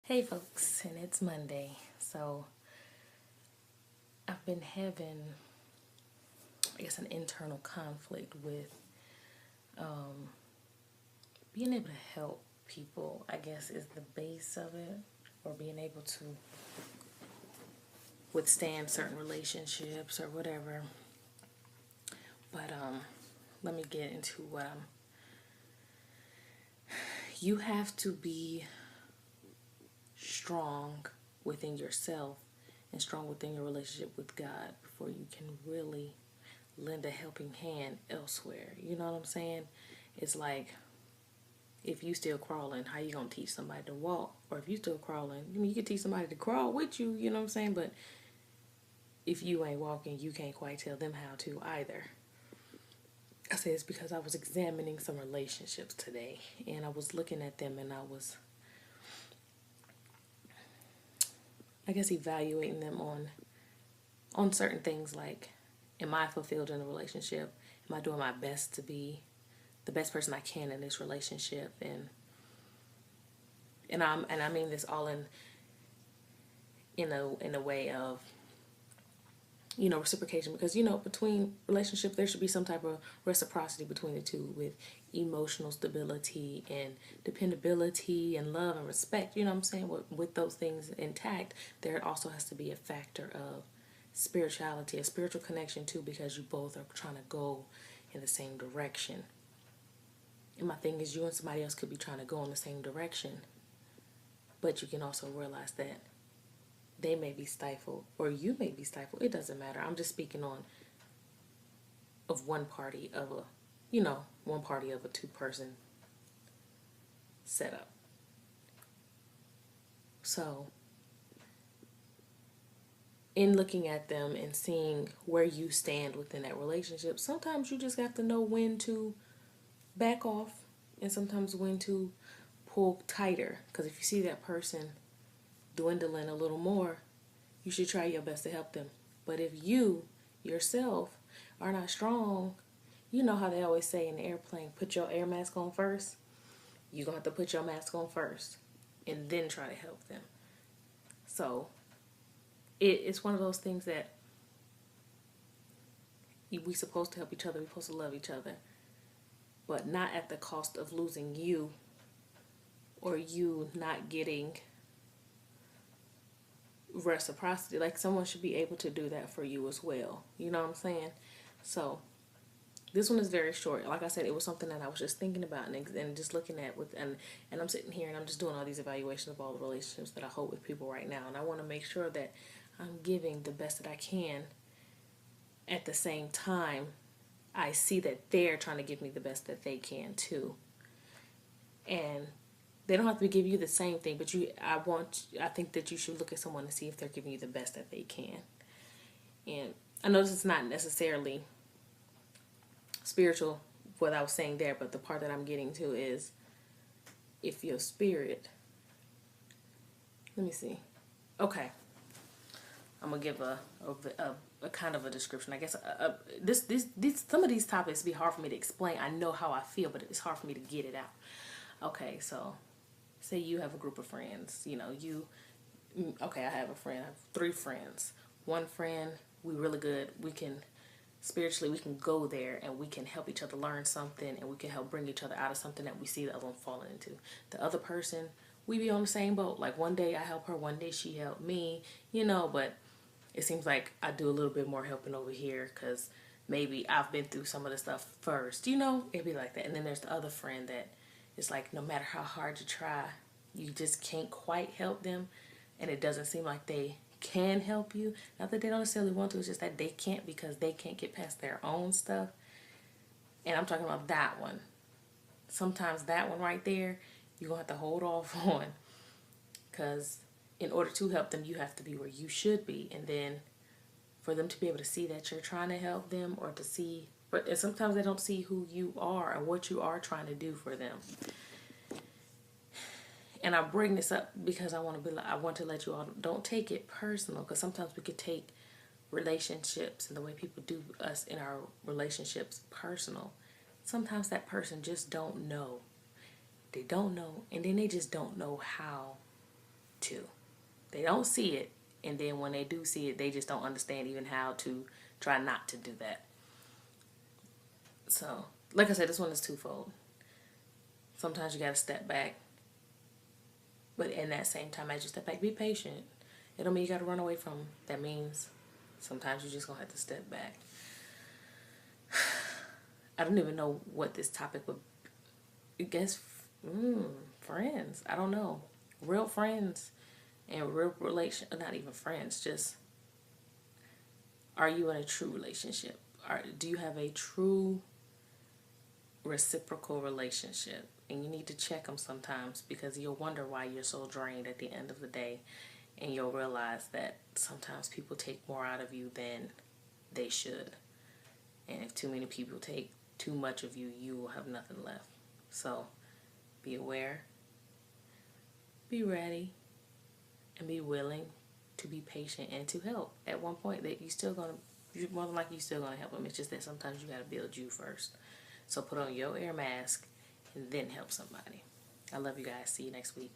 Hey folks, and it's Monday. So I've been having, an internal conflict with being able to help people, I guess is the base of it, or being able to withstand certain relationships or whatever. But let me get into what you have to be strong within yourself and strong within your relationship with God before you can really lend a helping hand elsewhere. You know what I'm saying? It's like, if you still crawling, how you gonna teach somebody to walk? Or if you still crawling, you can teach somebody to crawl with you, you know what I'm saying? But if you ain't walking, you can't quite tell them how to either. I say it's because I was examining some relationships today, and I was looking at them, and I was, evaluating them on certain things like, am I fulfilled in a relationship? Am I doing my best to be the best person I can in this relationship? And I mean this all in a way of, reciprocation, because between relationships there should be some type of reciprocity between the two, with emotional stability and dependability and love and respect. You know what I'm saying? With those things intact, there also has to be a factor of spirituality, a spiritual connection too, because you both are trying to go in the same direction. And my thing is, you and somebody else could be trying to go in the same direction, but you can also realize that they may be stifled or you may be stifled. It doesn't matter. I'm just speaking on of one party of a two-person setup. So in looking at them and seeing where you stand within that relationship, sometimes you just have to know when to back off and sometimes when to pull tighter. Because if you see that person dwindling a little more, you should try your best to help them. But if you yourself are not strong, you know how they always say in the airplane, put your air mask on first. You're going to have to put your mask on first and then try to help them. So it's one of those things that we're supposed to help each other. We're supposed to love each other, but not at the cost of losing you, or you not getting reciprocity. Like, someone should be able to do that for you as well. You know what I'm saying? So this one is very short. Like I said, it was something that I was just thinking about and just looking at and I'm sitting here and I'm just doing all these evaluations of all the relationships that I hold with people right now, and I want to make sure that I'm giving the best that I can. At the same time, I see that they're trying to give me the best that they can too, and they don't have to give you the same thing, but I think that you should look at someone and see if they're giving you the best that they can. And I know this is not necessarily spiritual, what I was saying there, but the part that I'm getting to is, if your spirit, let me see. Okay. I'm gonna give a kind of a description. I guess this some of these topics be hard for me to explain. I know how I feel, but it's hard for me to get it out. Okay, so say you have a group of friends. Okay, I have a friend. I have 3 friends. One friend, we really good. We can go there and we can help each other learn something, and we can help bring each other out of something that we see the other one falling into. The other person, we be on the same boat. Like, one day I help her, one day she helped me, but it seems like I do a little bit more helping over here because maybe I've been through some of the stuff first, it'd be like that. And then there's the other friend that it's like, no matter how hard you try, you just can't quite help them, and it doesn't seem like they can help you. Not that they don't necessarily want to, it's just that they can't, because they can't get past their own stuff. And I'm talking about that one. Sometimes that one right there, you're going to have to hold off on, because in order to help them, you have to be where you should be. And then for them to be able to see that you're trying to help them, or to see, and sometimes they don't see who you are and what you are trying to do for them. And I bring this up because I want to let you all, don't take it personal, because sometimes we could take relationships and the way people do us in our relationships personal. Sometimes that person just don't know. They don't know, and then they just don't know how to. They don't see it, and then when they do see it, they just don't understand even how to try not to do that. So, like I said, this one is twofold. Sometimes you got to step back, but in that same time, as you step back, be patient. It don't mean you got to run away from them. That means sometimes you just going to have to step back. I don't even know what this topic would, I guess, friends. I don't know. Real friends and real relation, not even friends, just, are you in a true relationship? Do you have a true reciprocal relationship? And you need to check them sometimes, because you'll wonder why you're so drained at the end of the day, and you'll realize that sometimes people take more out of you than they should. And if too many people take too much of you, you will have nothing left. So be aware, be ready, and be willing to be patient and to help. At one point, that you're more than likely still gonna help them. It's just that sometimes you gotta build you first. So put on your air mask and then help somebody. I love you guys. See you next week.